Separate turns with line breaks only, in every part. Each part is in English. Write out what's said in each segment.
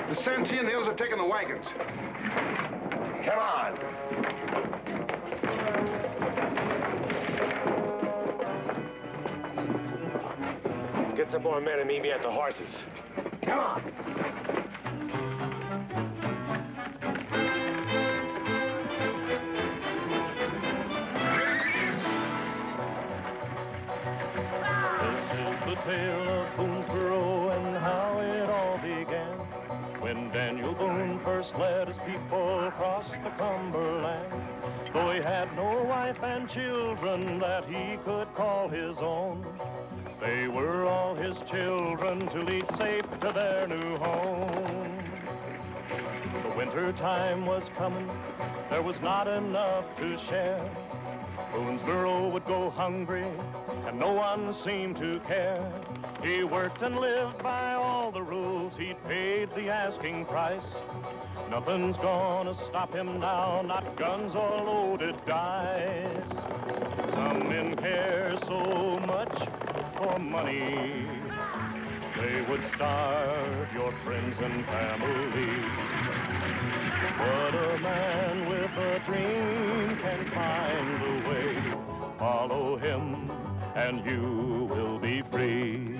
The Santee and the Hills have taken the wagons.
Come on. Get some more men and meet me at the horses. Come on.
The tale of Boonesboro and how it all began when Daniel Boone first led his people across the Cumberland. Though he had no wife and children that he could call his own, they were all his children to lead safe to their new home. The winter time was coming, there was not enough to share. Boonesboro would go hungry, and no one seemed to care. He worked and lived by all the rules, he'd paid the asking price. Nothing's gonna stop him now, not guns or loaded dice. Some men care so much for money, they would starve your friends and family. But a man with a dream can find a way. Follow him and you will be free.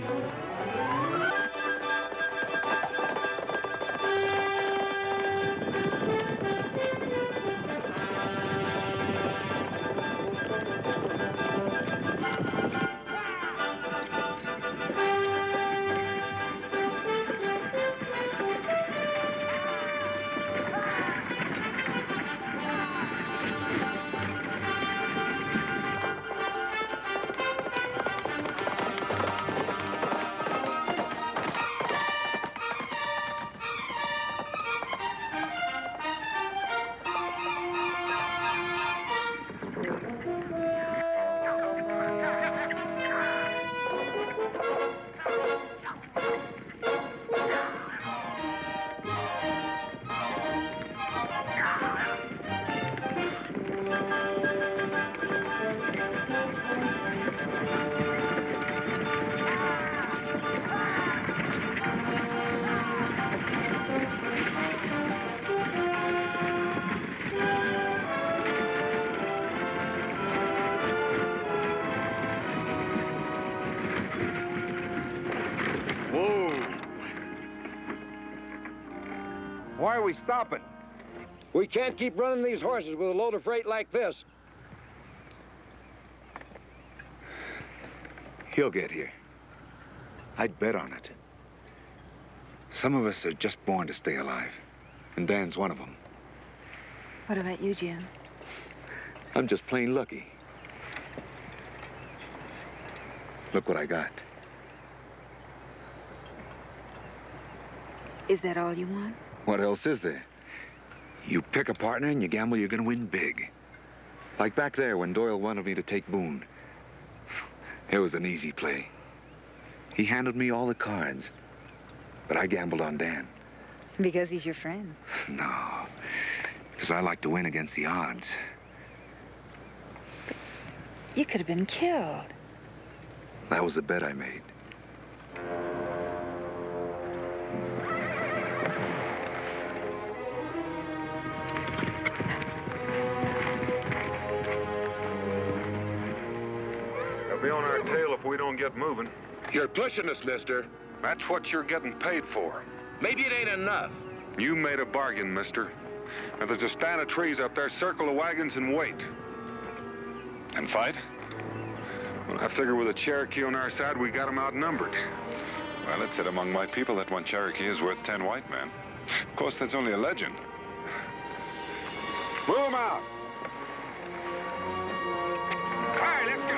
Why are we stopping?
We can't keep running these horses with a load of freight like this.
He'll get here. I'd bet on it. Some of us are just born to stay alive, and Dan's one of them.
What about you, Jim?
I'm just plain lucky. Look what I got.
Is that all you want?
What else is there? You pick a partner and you gamble you're gonna win big. Like back there when Doyle wanted me to take Boone. It was an easy play. He handed me all the cards, but I gambled on Dan.
Because he's your friend.
No, because I like to win against the odds.
But you could have been killed.
That was the bet I made.
They'll be on our tail if we don't get moving.
You're pushing us, mister.
That's what you're getting paid for.
Maybe it ain't enough.
You made a bargain, mister. If there's a stand of trees up there, circle the wagons and wait.
And fight?
Well, I figure with a Cherokee on our side, we got them outnumbered.
Well, it said among my people that one Cherokee is worth 10 white men. Of course, that's only a legend.
Move them out. All right, let's go.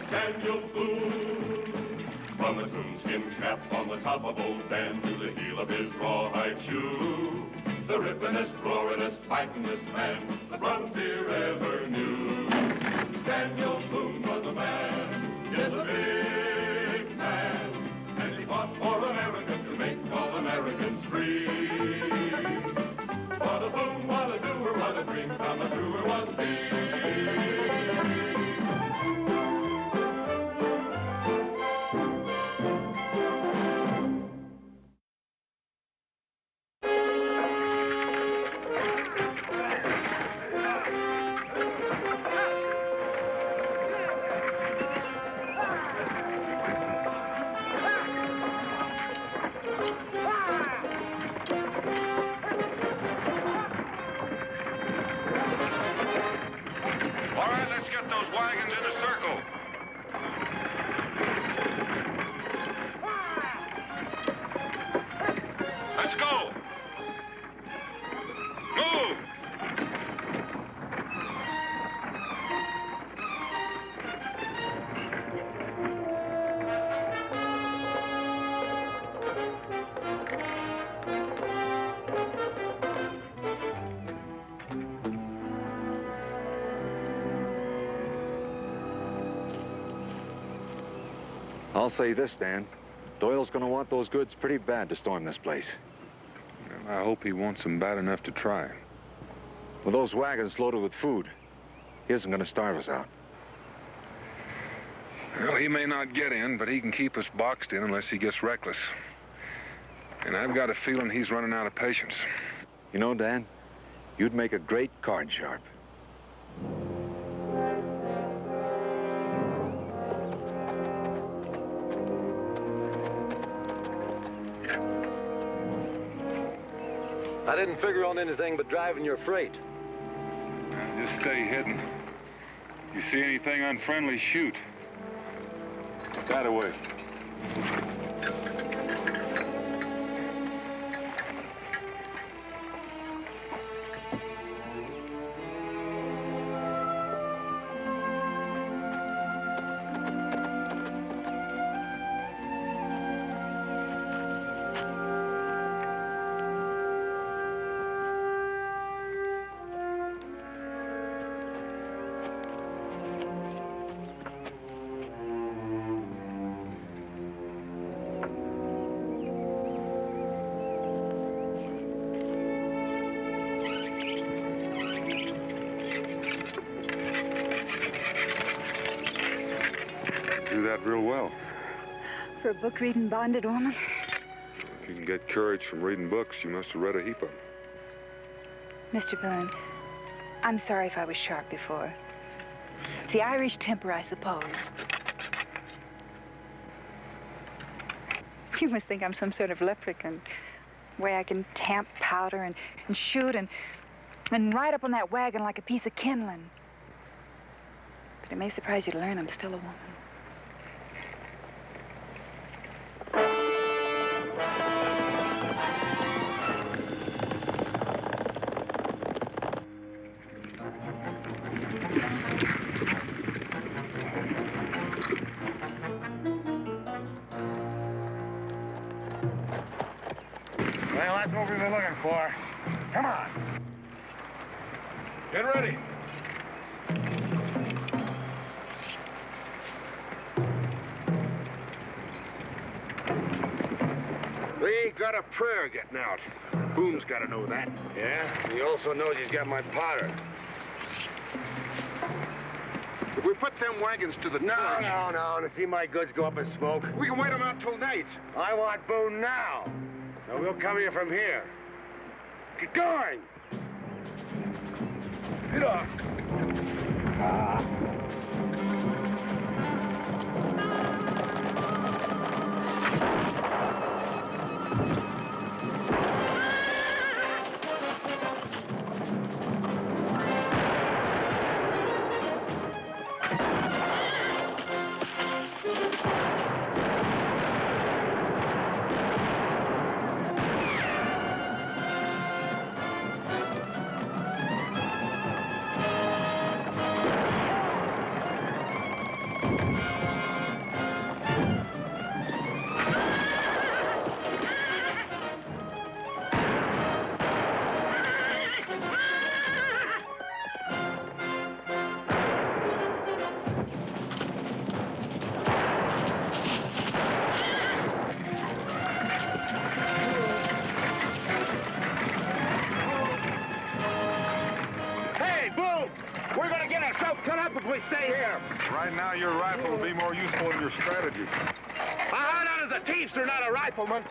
Daniel Boone. From the coonskin cap on the top of old Dan to the heel of his rawhide shoe, the rippin'est, roarin'est, fightin'est man the frontier ever knew. Daniel Boone was a man, yes,
right, let's get those wagons in a circle. Let's go. Move.
I'll say this, Dan. Doyle's gonna want those goods pretty bad to storm this place.
I hope he wants them bad enough to try.
With those wagons loaded with food, he isn't gonna starve us out.
Well, he may not get in, but he can keep us boxed in unless he gets reckless. And I've got a feeling he's running out of patience.
You know, Dan, you'd make a great card sharp.
I didn't figure on anything but driving your freight.
Just stay hidden. You see anything unfriendly, shoot. That away. Do that real well.
For a book-reading bonded woman?
If you can get courage from reading books, you must have read a heap of them.
Mr. Boone, I'm sorry if I was sharp before. It's the Irish temper, I suppose. You must think I'm some sort of leprechaun. Way I can tamp powder and shoot and ride up on that wagon like a piece of kindling. But it may surprise you to learn I'm still a woman.
Well, that's what we've been looking for. Come on. Get ready.
They ain't got a prayer getting out. Boone's got to know that.
Yeah? He also knows he's got my powder.
If we put them wagons to the torch,
No. To see my goods go up in smoke.
we can wait them out till night.
I want Boone now. So we'll cover you from here.
Get going.
Get off.
We're gonna get ourselves cut up if we stay here.
Right now, your rifle will be more useful in your strategy.
I hired out as a teamster, not a rifleman.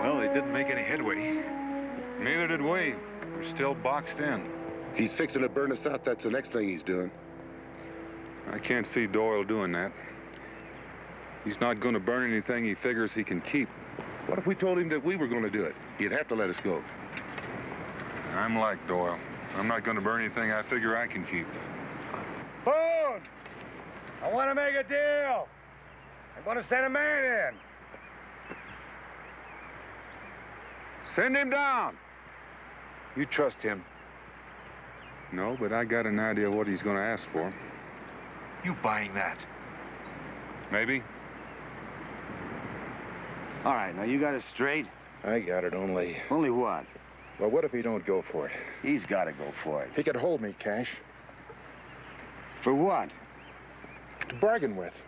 Well, they didn't make any headway.
Neither did we. We're still boxed in.
He's fixing to burn us out. That's the next thing he's doing.
I can't see Doyle doing that. He's not going to burn anything he figures he can keep.
What if we told him that we were going to do it? He'd have to let us go.
I'm like Doyle. I'm not going to burn anything I figure I can keep.
Boone! I want to make a deal. I'm going to send a man in.
Send him down!
You trust him?
No, but I got an idea of what he's going to ask for.
You buying that?
Maybe.
All right, now you got it straight?
I got it, only...
Only what?
Well, what if he don't go for it?
He's got to go for it.
He could hold me, Cash.
For what?
To bargain with.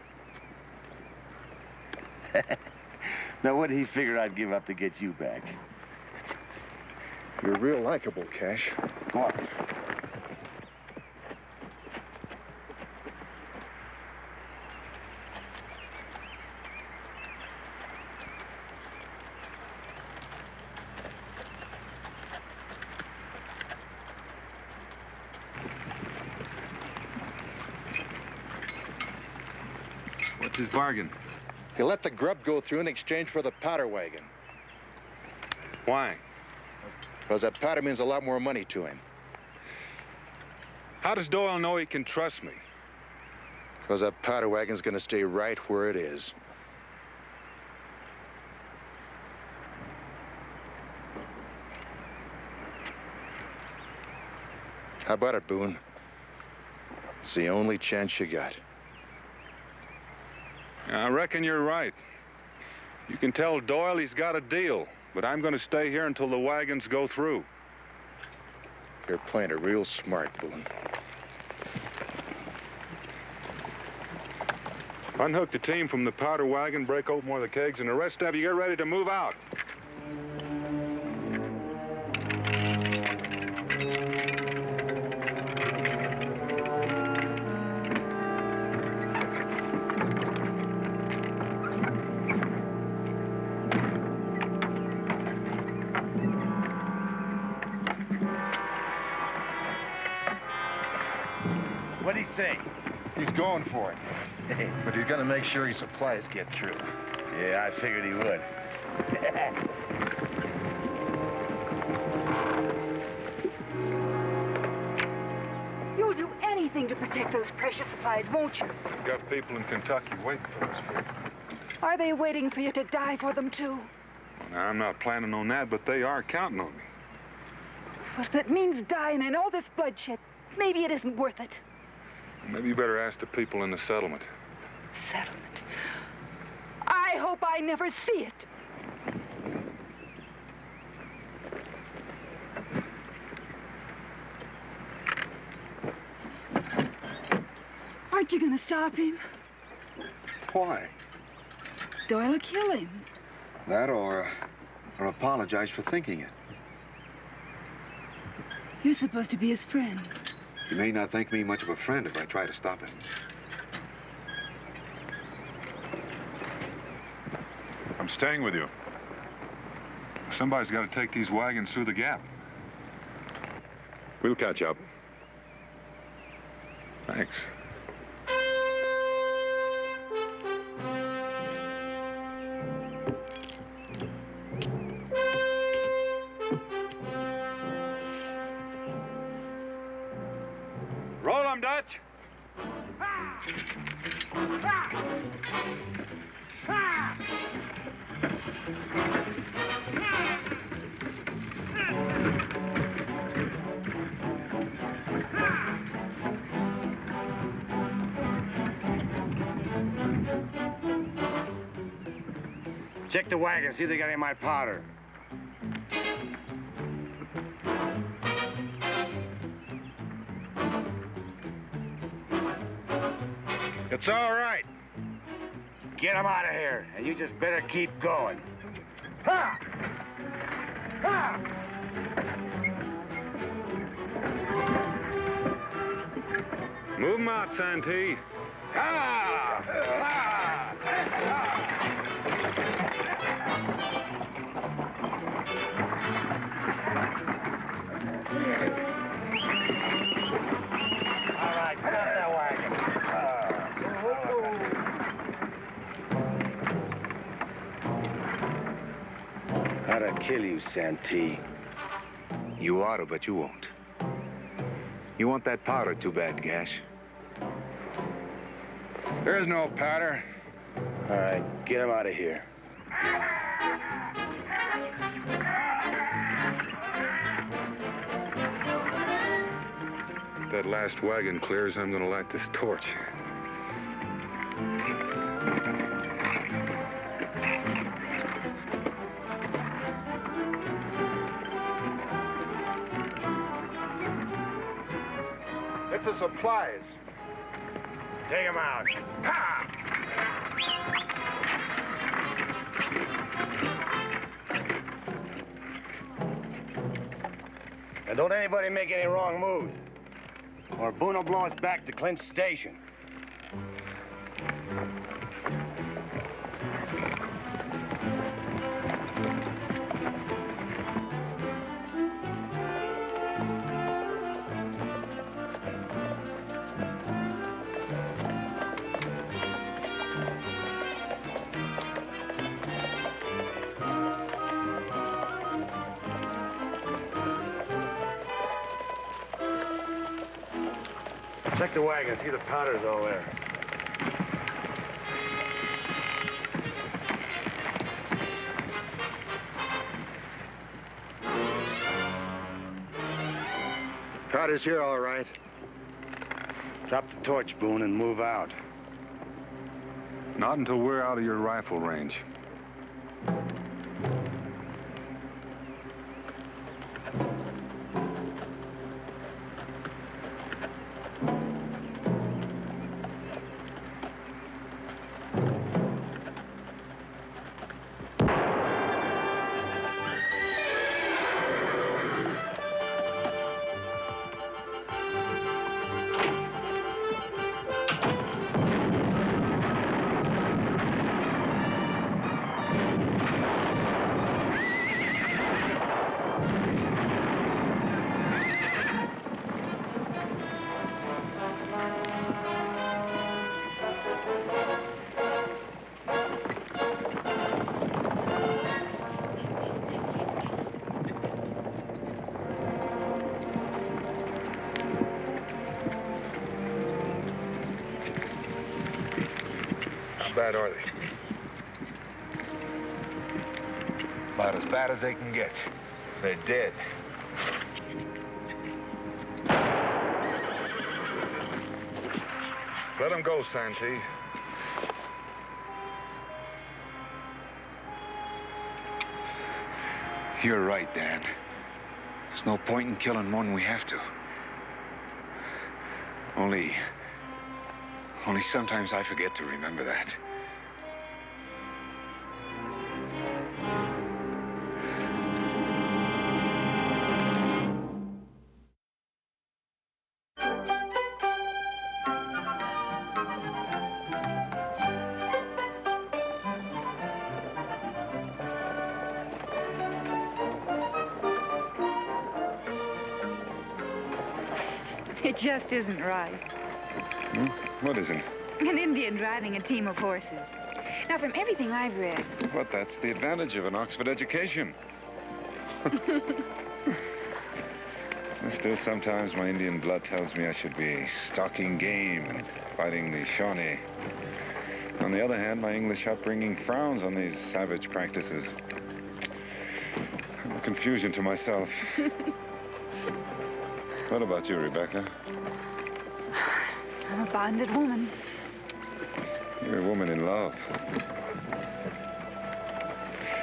Now, what did he figure I'd give up to get you back?
You're real likable, Cash.
Go on.
What's his bargain?
He let the grub go through in exchange for the powder wagon.
Why?
Because that powder means a lot more money to him.
How does Doyle know he can trust me?
Because that powder wagon's going to stay right where it is. How about it, Boone? It's the only chance you got.
I reckon you're right. You can tell Doyle he's got a deal, but I'm going to stay here until the wagons go through.
You're playing it real smart, Boone.
Unhook the team from the powder wagon, break open one of the kegs, and the rest of you get ready to move out.
What'd he say?
He's going for it. But you got to make sure his supplies get through.
Yeah, I figured he would.
You'll do anything to protect those precious supplies, won't you?
We've got people in Kentucky waiting for us.
Are they waiting for you to die for them, too?
Well, now, I'm not planning on that, but they are counting on me.
Well, if it means dying and all this bloodshed, maybe it isn't worth it.
Maybe you better ask the people in the settlement.
Settlement. I hope I never see it. Aren't you gonna stop him?
Why?
Doyle will kill him.
That or apologize for thinking it.
You're supposed to be his friend.
You may not think me much of a friend if I try to stop him.
I'm staying with you. Somebody's got to take these wagons through the gap.
We'll catch up.
Thanks. Roll 'em, Dutch.
Check the wagon, see if they got any of my powder.
It's all right.
Get them out of here, and you just better keep going.
Ha! Ha!
Move 'em out, Santee.
Ha! Ha! Ha! Gotta kill you, Santee.
You oughta, but you won't. You want that powder too bad, Gash.
There's no powder. All right, get him out of here.
If that last wagon clears, I'm gonna light this torch.
It's the supplies.
Take him out. Ha! And don't anybody make any wrong moves, or Boone will blow us back to Clint's station. Check the wagon, see the powder's all there.
Powder's here, all right.
Drop the torch, Boone, and move out.
Not until we're out of your rifle range. How bad are they?
About as bad as they can get. They're dead.
Let them go, Santee.
You're right, Dan. There's no point in killing one we have to. Only sometimes I forget to remember that.
It just isn't right.
What isn't?
An Indian driving a team of horses. Now, from everything I've read...
But that's the advantage of an Oxford education. Still, sometimes my Indian blood tells me I should be stalking game and fighting the Shawnee. On the other hand, my English upbringing frowns on these savage practices. I'm a confusion to myself. What about you, Rebecca?
I'm a bonded woman.
You're a woman in love.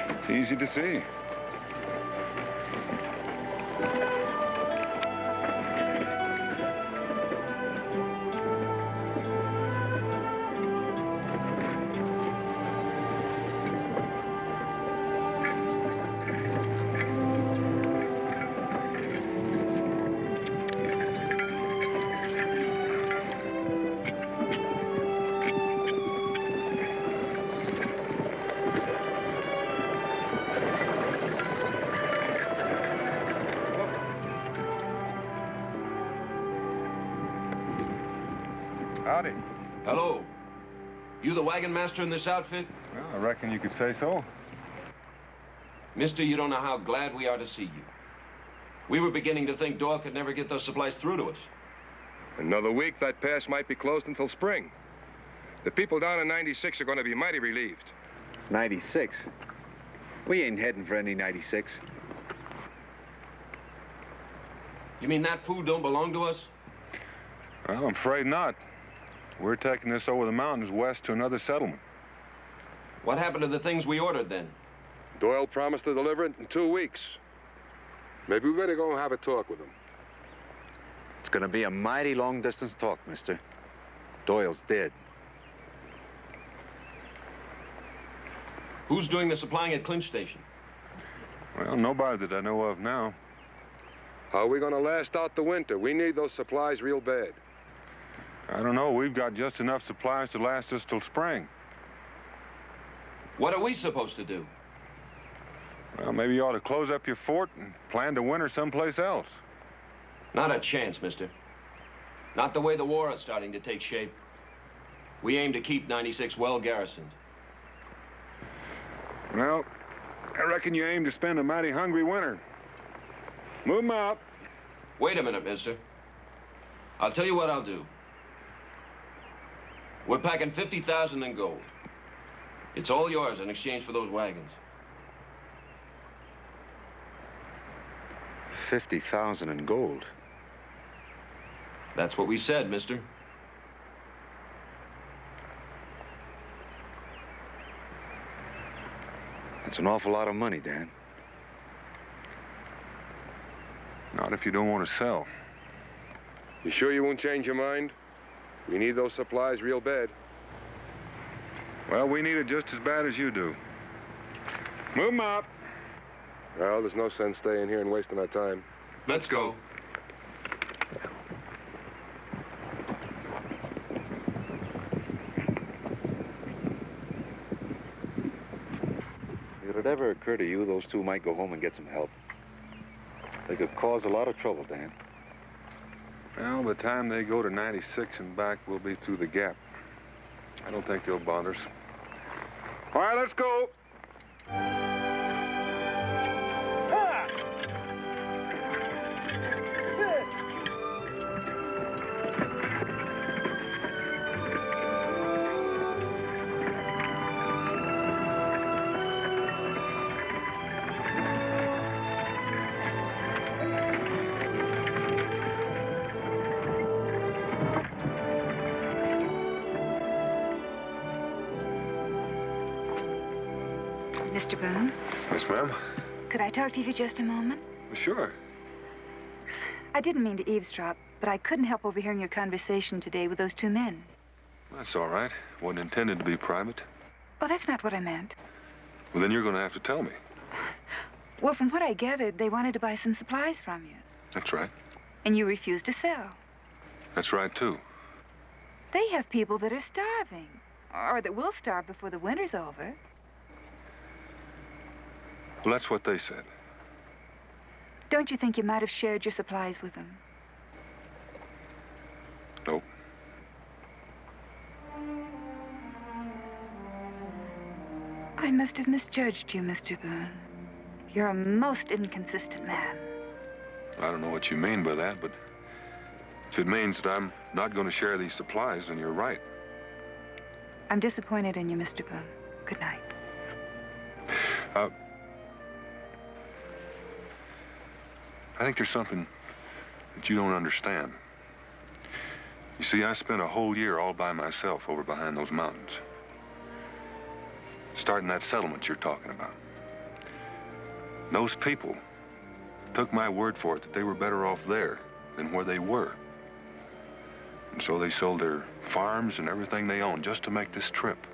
It's easy to see. Howdy.
Hello. You the wagon master in this outfit?
Well, I reckon you could say so.
Mister, you don't know how glad we are to see you. We were beginning to think Doyle could never get those supplies through to us.
Another week, that pass might be closed until spring. The people down in 96 are going to be mighty relieved.
96? We ain't heading for any 96.
You mean that food don't belong to us?
Well, I'm afraid not. We're taking this over the mountains west to another settlement.
What happened to the things we ordered then?
Doyle promised to deliver it in 2 weeks. Maybe we better go and have a talk with him.
It's gonna be a mighty long-distance talk, mister. Doyle's dead.
Who's doing the supplying at Clinch Station?
Well, nobody that I know of now.
How are we going to last out the winter? We need those supplies real bad.
I don't know. We've got just enough supplies to last us till spring.
What are we supposed to do?
Well, maybe you ought to close up your fort and plan to winter someplace else.
Not a chance, mister. Not the way the war is starting to take shape. We aim to keep 96 well garrisoned.
Well, I reckon you aim to spend a mighty hungry winter. Move 'em out.
Wait a minute, mister. I'll tell you what I'll do. We're packing 50,000 in gold. It's all yours in exchange for those wagons.
50,000 in gold.
That's what we said, mister.
That's an awful lot of money, Dan.
Not if you don't want to sell.
You sure you won't change your mind? We need those supplies real bad.
Well, we need it just as bad as you do. Move 'em out.
Well, there's no sense staying here and wasting our time.
Let's go.
If it ever occur to you, those two might go home and get some help. They could cause a lot of trouble, Dan.
Well, by the time they go to 96 and back, we'll be through the gap. I don't think they'll bother us. All right, let's go.
Mr. Boone,
Yes, ma'am.
could I talk to you for just a moment?
Sure.
I didn't mean to eavesdrop, but I couldn't help overhearing your conversation today with those two men.
That's all right. Wasn't intended to be private.
Oh, that's not what I meant.
Well, then you're going to have to tell me.
Well, from what I gathered, they wanted to buy some supplies from you.
That's right.
And you refused to sell.
That's right, too.
They have people that are starving, or that will starve before the winter's over.
Well, that's what they said.
Don't you think you might have shared your supplies with them?
Nope.
I must have misjudged you, Mr. Boone. You're a most inconsistent man.
I don't know what you mean by that, but if it means that I'm not going to share these supplies, then you're right.
I'm disappointed in you, Mr. Boone. Good night.
I think there's something that you don't understand. You see, I spent a whole year all by myself over behind those mountains, starting that settlement you're talking about. Those people took my word for it that they were better off there than where they were. And so they sold their farms and everything they owned just to make this trip.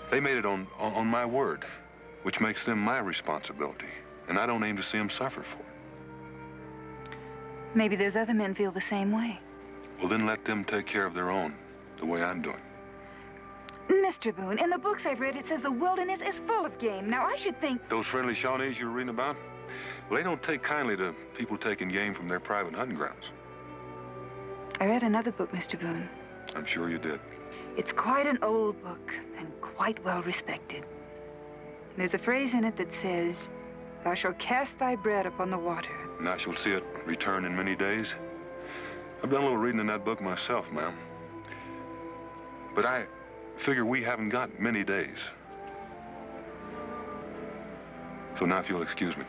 They made it on my word, which makes them my responsibility. And I don't aim to see them suffer for it.
Maybe those other men feel the same way.
Well, then let them take care of their own, the way I'm doing.
Mr. Boone, in the books I've read, it says the wilderness is full of game. Now, I should think...
Those friendly Shawnees you were reading about? Well, they don't take kindly to people taking game from their private hunting grounds.
I read another book, Mr. Boone.
I'm sure you did.
It's quite an old book and quite well respected. There's a phrase in it that says, "Thou shalt cast thy bread upon the water."
And I shall see it return in many days. I've done a little reading in that book myself, ma'am. But I figure we haven't got many days. So now if you'll excuse me.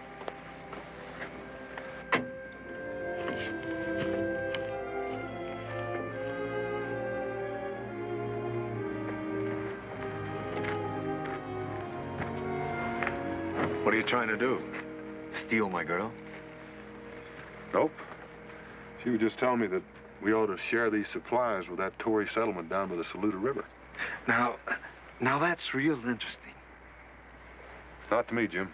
What are you trying to do? Steal my girl?
Nope. She was just telling me that we ought to share these supplies with that Tory settlement down by the Saluda River.
Now that's real interesting.
Not to me, Jim.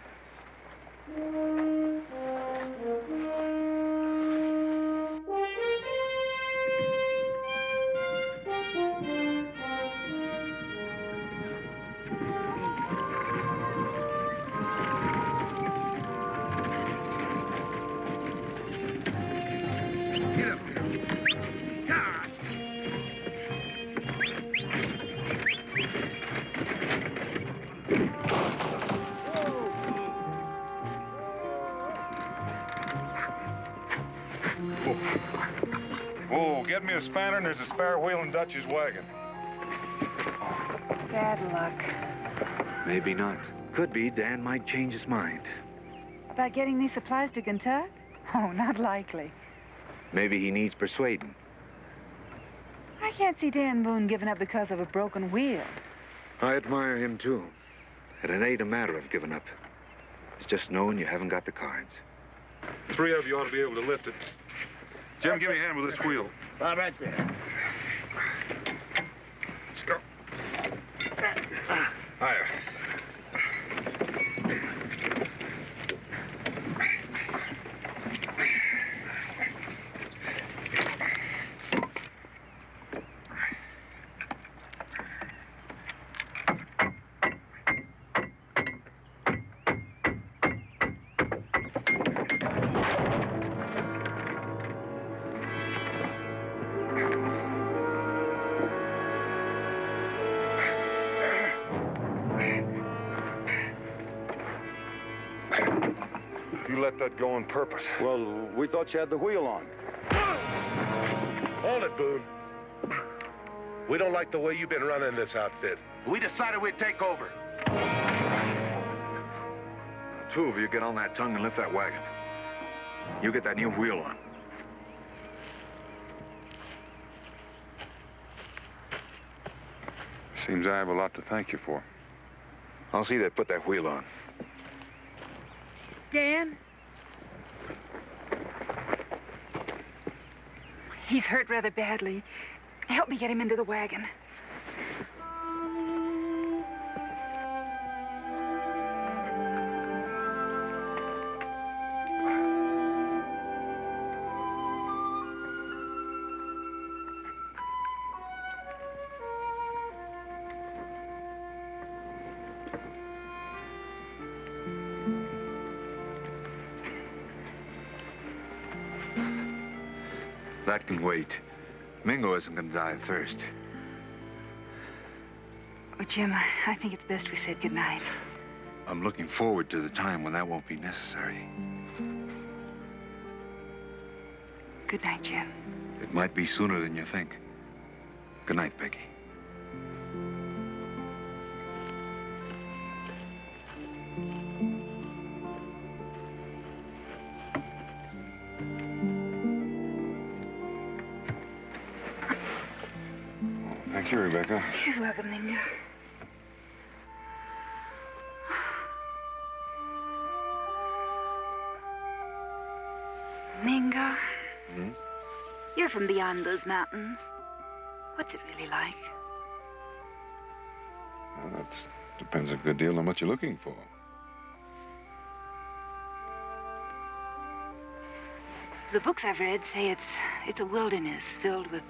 Oh, get me a spanner and there's a spare wheel in Dutch's wagon.
Bad luck.
Maybe not. Could be Dan might change his mind.
About getting these supplies to Kentucky? Oh, not likely.
Maybe he needs persuading.
I can't see Dan Boone giving up because of a broken wheel.
I admire him, too. And it ain't a matter of giving up. It's just knowing you haven't got the cards.
3 of you ought to be able to lift it. Jim, give me a hand with this wheel.
All right there.
Let's go. Higher. You let that go on purpose.
Well, we thought you had the wheel on.
Hold it, Boone. We don't like the way you've been running this outfit.
We decided we'd take over.
2 of you get on that tongue and lift that wagon. You get that new wheel on.
Seems I have a lot to thank you for.
I'll see they put that wheel on.
Dan? He's hurt rather badly. Help me get him into the wagon.
That can wait. Mingo isn't going to die of thirst.
Oh, Jim, I think it's best we said goodnight.
I'm looking forward to the time when that won't be necessary.
Good night, Jim.
It might be sooner than you think. Good night, Peggy.
Thank you, Rebecca.
You're welcome, Mingo. Mingo?
Hmm?
You're from beyond those mountains. What's it really like?
Well, that depends a good deal on what you're looking for.
The books I've read say it's a wilderness filled with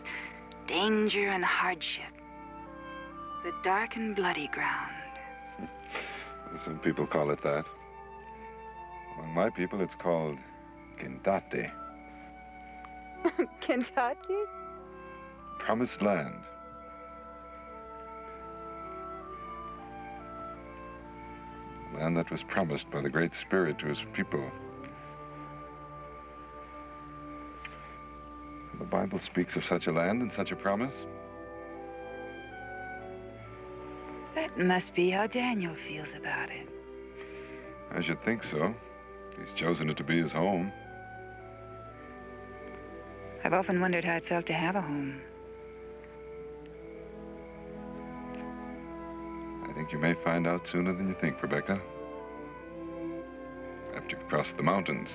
danger and hardship. The dark and bloody ground.
Some people call it that. Among my people, it's called Kentucky.
Kentucky?
Promised land.
land that was promised by the Great Spirit to his people. The Bible speaks of such a land and such a promise.
That must be how Daniel feels about it.
I should think so. He's chosen it to be his home.
I've often wondered how it felt to have a home.
I think you may find out sooner than you think, Rebecca. After you've crossed the mountains.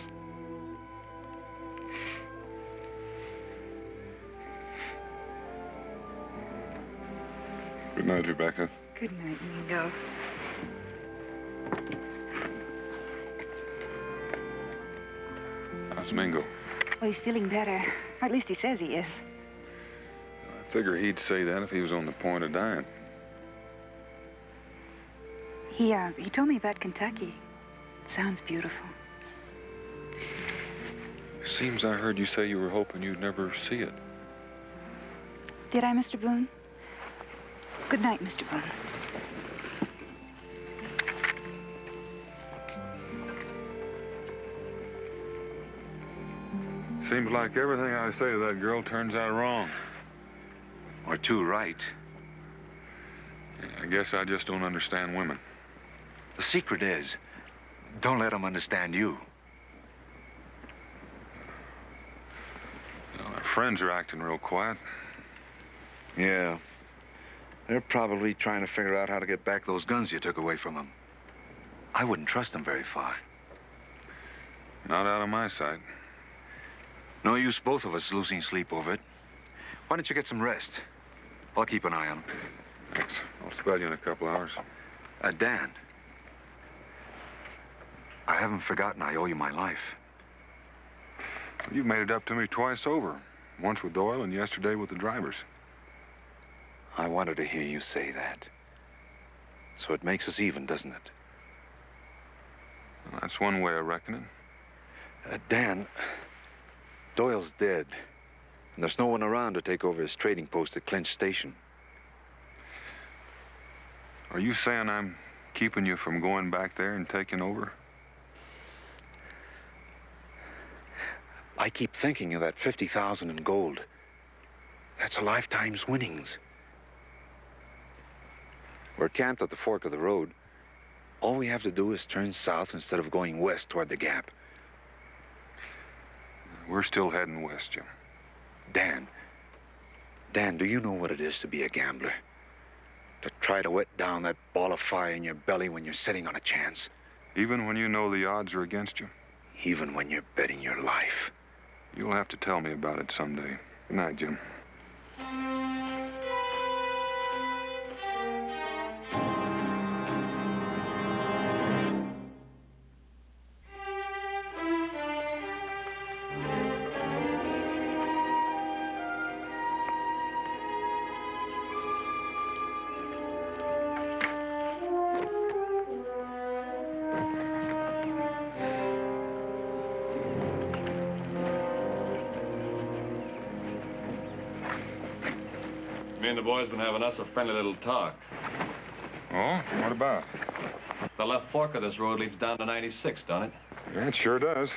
Good night, Rebecca.
Good night, Mingo.
How's Mingo?
Well, he's feeling better. Or at least he says he is.
I figure he'd say that if he was on the point of dying.
He told me about Kentucky. It sounds beautiful.
Seems I heard you say you were hoping you'd never see it.
Did I, Mr. Boone? Good night, Mr. Boone.
Seems like everything I say to that girl turns out wrong.
Or two right.
I guess I just don't understand women.
The secret is, don't let them understand you.
Well, our friends are acting real quiet.
Yeah. They're probably trying to figure out how to get back those guns you took away from them. I wouldn't trust them very far.
Not out of my sight.
No use both of us losing sleep over it. Why don't you get some rest? I'll keep an eye on them.
Thanks. I'll spell you in a couple hours.
Dan, I haven't forgotten I owe you my life.
You've made it up to me twice over. Once with Doyle and yesterday with the drivers.
I wanted to hear you say that. So it makes us even, doesn't it?
Well, that's one way of reckoning.
Dan, Doyle's dead. And there's no one around to take over his trading post at Clinch Station.
Are you saying I'm keeping you from going back there and taking over?
I keep thinking of that 50,000 in gold. That's a lifetime's winnings. We're camped at the fork of the road. All we have to do is turn south instead of going west toward the gap.
We're still heading west, Jim.
Dan, do you know what it is to be a gambler? To try to wet down that ball of fire in your belly when you're sitting on a chance?
Even when you know the odds are against you?
Even when you're betting your life?
You'll have to tell me about it someday. Good night, Jim.
Me and the boys been having us a friendly little talk.
Oh? What about?
The left fork of this road leads down to 96, don't it?
Yeah, it sure does.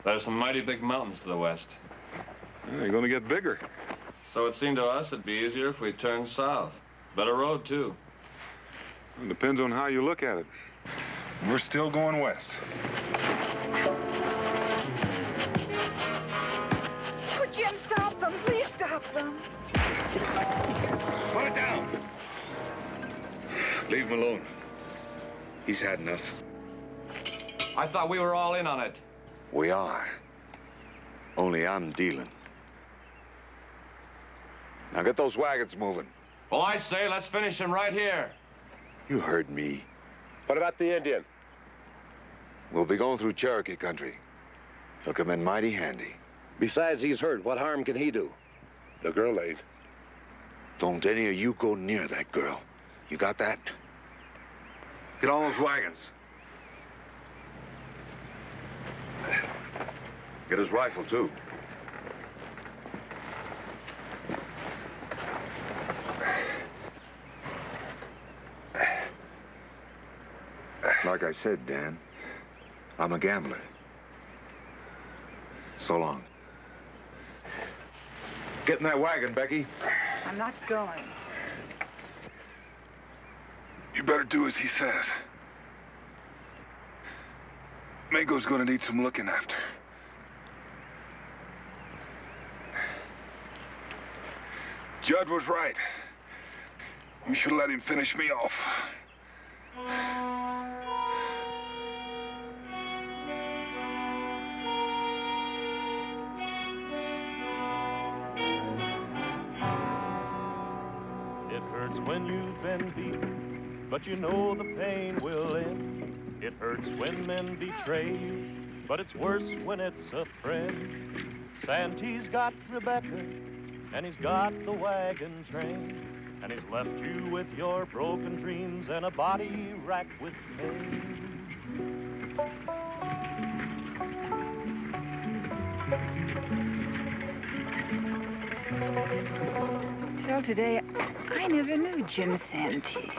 There's some mighty big mountains to the west.
Yeah, they're gonna get bigger.
So it seemed to us it'd be easier if we turned south. Better road, too.
It depends on how you look at it. We're still going west.
Oh, Jim, stop them. Please stop them.
Put it down. Leave him alone. He's had enough.
I thought we were all in on it.
We are. Only I'm dealing. Now get those wagons moving.
Well, I say, let's finish him right here.
You heard me.
What about the Indian?
We'll be going through Cherokee country. He'll come in mighty handy.
Besides, he's hurt. What harm can he do? The girl ain't.
Don't any of you go near that girl. You got that? Get all those wagons. Get his rifle, too. I said, Dan. I'm a gambler. So long. Get in that wagon, Becky.
I'm not going.
You better do as he says. Mingo's gonna need some looking after. Judd was right. You should let him finish me off.
It hurts when you've been beaten, but you know the pain will end. It hurts when men betray you, but it's worse when it's a friend. Santee's got Rebecca, and he's got the wagon train, and he's left you with your broken dreams and a body racked with pain.
Till today, I never knew Jim Santee.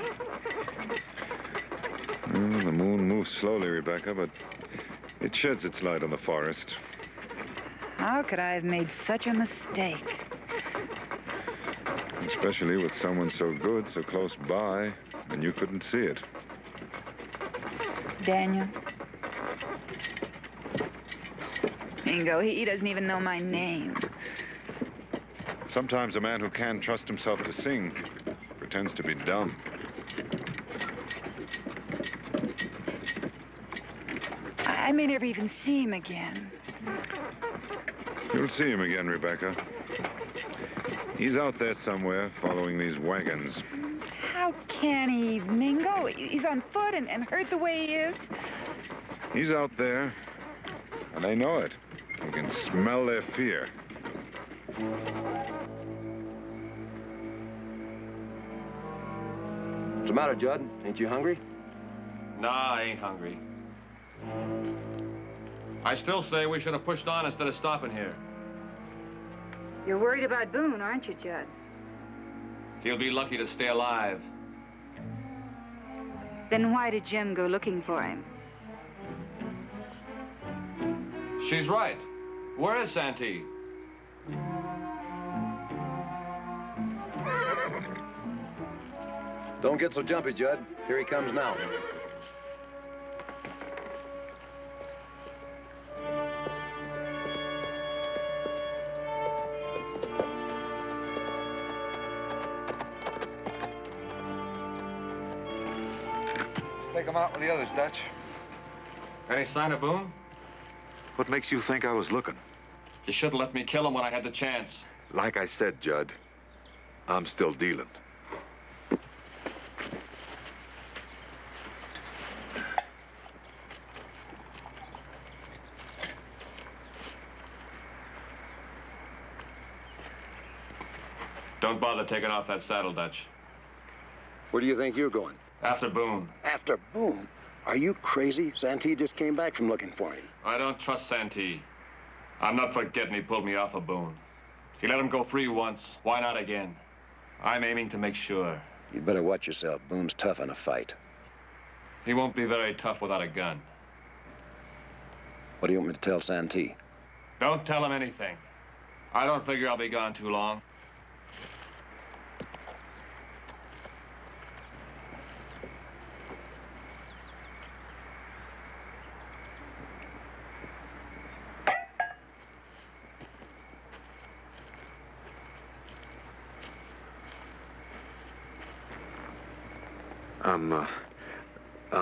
Well, the moon moves slowly, Rebecca, but it sheds its light on the forest.
How could I have made such a mistake?
Especially with someone so good, so close by, and you couldn't see it.
Daniel? Mingo, he doesn't even know my name.
Sometimes a man who can't trust himself to sing pretends to be dumb.
I may never even see him again.
You'll see him again, Rebecca. He's out there somewhere, following these wagons.
How can he, Mingo? He's on foot and hurt the way he is.
He's out there, and they know it. You can smell their fear.
What's the matter, Judd? Ain't you hungry?
Nah, I ain't hungry. I still say we should have pushed on instead of stopping here.
You're worried about Boone, aren't you, Judd?
He'll be lucky to stay alive.
Then why did Jim go looking for him?
She's right. Where is Santee?
Don't get so jumpy, Judd. Here he comes now.
Take him out with the others, Dutch.
Any sign of Boone?
What makes you think I was looking?
You should have let me kill him when I had the chance.
Like I said, Judd, I'm still dealing.
Don't bother taking off that saddle, Dutch.
Where do you think you're going?
After Boone.
After Boone? Are you crazy? Santee just came back from looking for him.
I don't trust Santee. I'm not forgetting he pulled me off of Boone. He let him go free once. Why not again? I'm aiming to make sure.
You'd better watch yourself. Boone's tough in a fight.
He won't be very tough without a gun.
What do you want me to tell Santee?
Don't tell him anything. I don't figure I'll be gone too long.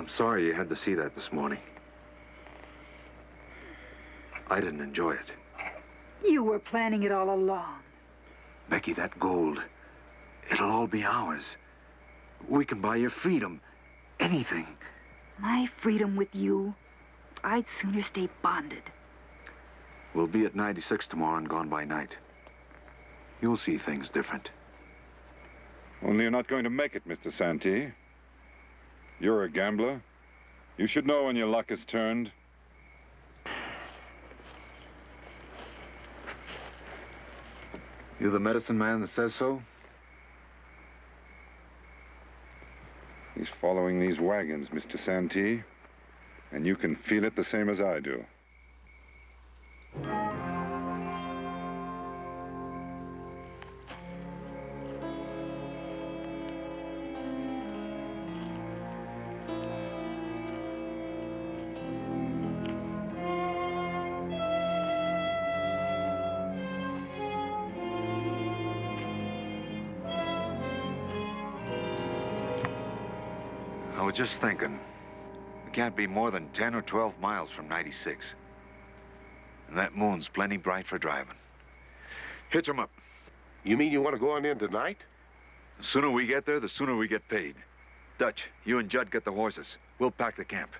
I'm sorry you had to see that this morning. I didn't enjoy it.
You were planning it all along.
Becky, that gold, it'll all be ours. We can buy your freedom. Anything.
My freedom with you? I'd sooner stay bonded.
We'll be at 96 tomorrow and gone by night. You'll see things different.
Only you're not going to make it, Mr. Santee. You're a gambler. You should know when your luck is turned.
You the medicine man that says so?
He's following these wagons, Mr. Santee. And you can feel it the same as I do.
I was just thinking, we can't be more than 10 or 12 miles from 96. And that moon's plenty bright for driving. Hitch 'em up.
You mean you want to go on in tonight?
The sooner we get there, the sooner we get paid. Dutch, you and Judd get the horses. We'll pack the camp.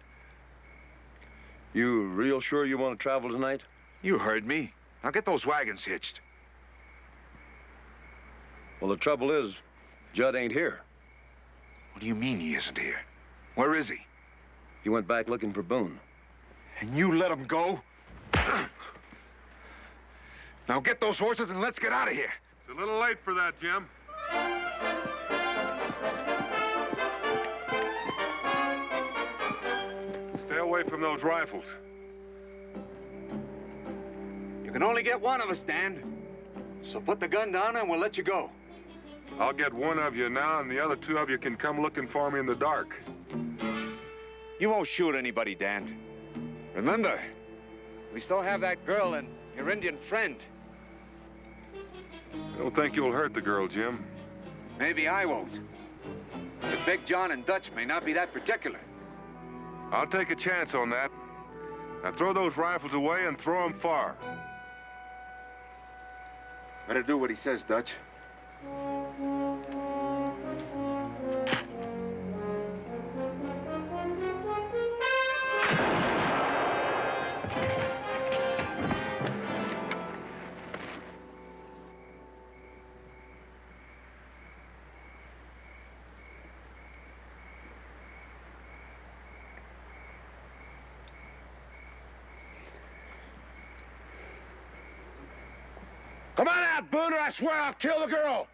You real sure you want to travel tonight?
You heard me. Now get those wagons hitched.
Well, the trouble is, Judd ain't here.
What do you mean he isn't here? Where is he?
He went back looking for Boone.
And you let him go? Now get those horses and let's get out of here.
It's a little late for that, Jim. Stay away from those rifles.
You can only get one of us, Dan. So put the gun down and we'll let you go.
I'll get one of you now, and the other two of you can come looking for me in the dark.
You won't shoot anybody, Dan. Remember, we still have that girl and your Indian friend.
I don't think you'll hurt the girl, Jim.
Maybe I won't. But Big John and Dutch may not be that particular.
I'll take a chance on that. Now throw those rifles away and throw them far.
Better do what he says, Dutch.
Come on out, Boone, or I swear I'll kill the girl.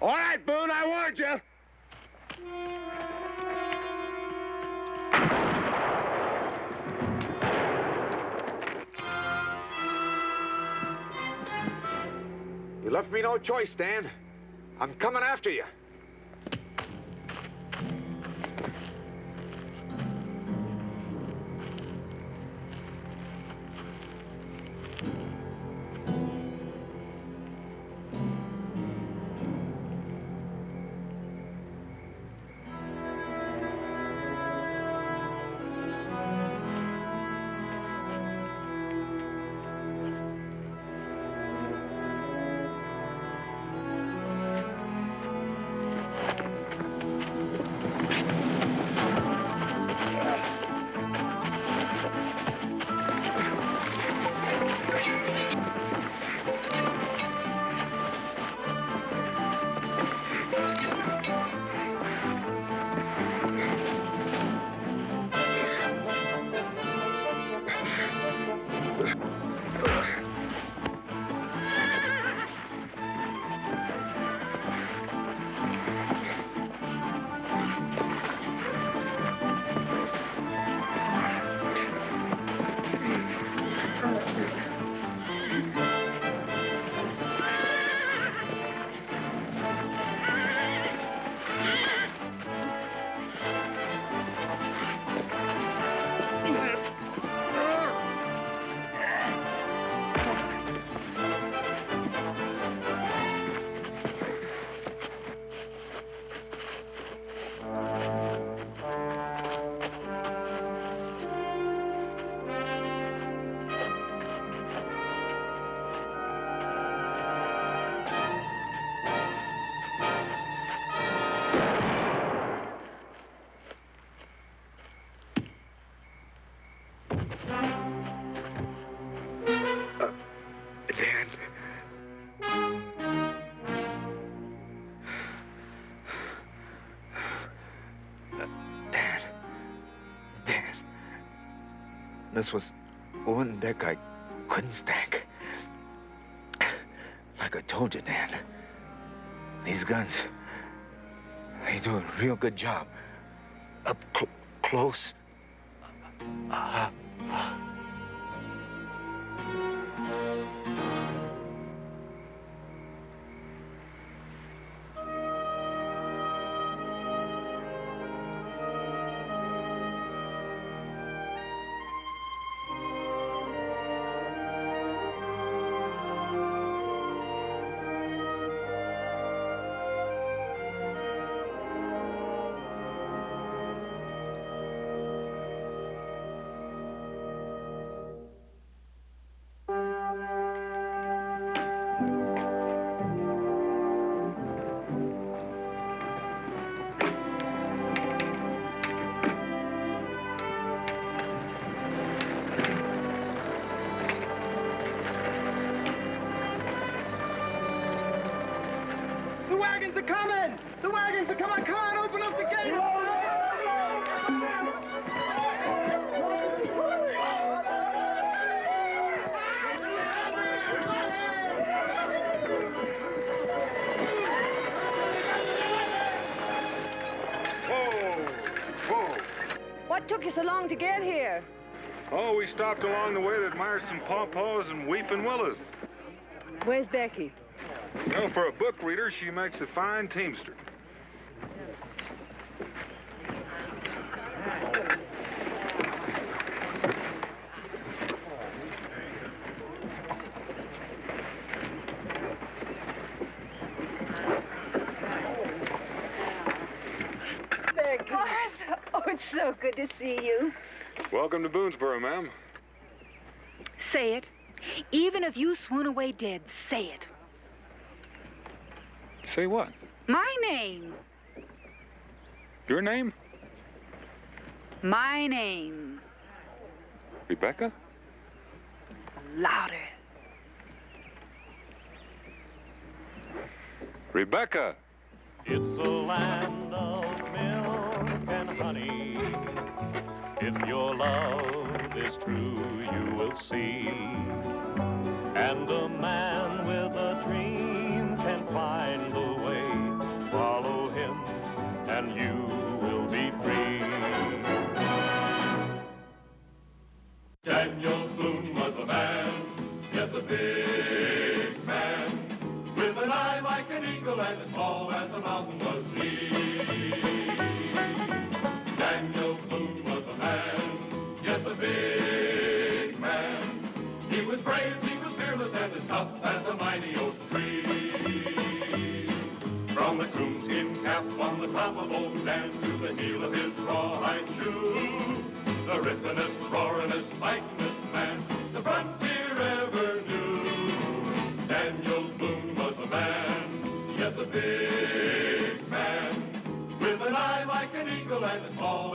All right, Boone, I warned you.
You left me no choice, Dan. I'm coming after you. This was one deck I couldn't stack. Like I told you, Dan, these guns, You're doing a real good job. Up close.
The wagons are coming! The wagons are coming! Come on, open up the gate!
Whoa!
What took you so long to get here?
Oh, we stopped along the way to admire some pawpaws and weeping willows.
Where's Becky?
Well, for a book reader, she makes a fine teamster.
Becky. Martha. Oh, it's so good to see you.
Welcome to Boonesboro, ma'am.
Say it. Even if you swoon away dead, say it.
Say what?
My name.
Your name?
My name.
Rebecca?
Louder.
Rebecca!
It's a land of milk and honey. If your love is true, you will see. And a man with a dream can find the way. Follow him, and you will be free.
Daniel Boone was a man, yes, a big man, with an eye like an eagle and as tall as a mountain was he. Daniel Boone was a man, yes, a big man. He was brave, he was fearless, and as tough as a mighty oak tree. From the coonskin cap on the top of old Dan to the heel of his rawhide shoe, the rippenest, roaringest, fightingest man the frontier ever knew. Daniel Boone was a man, yes, a big man, with an eye like an eagle and as tall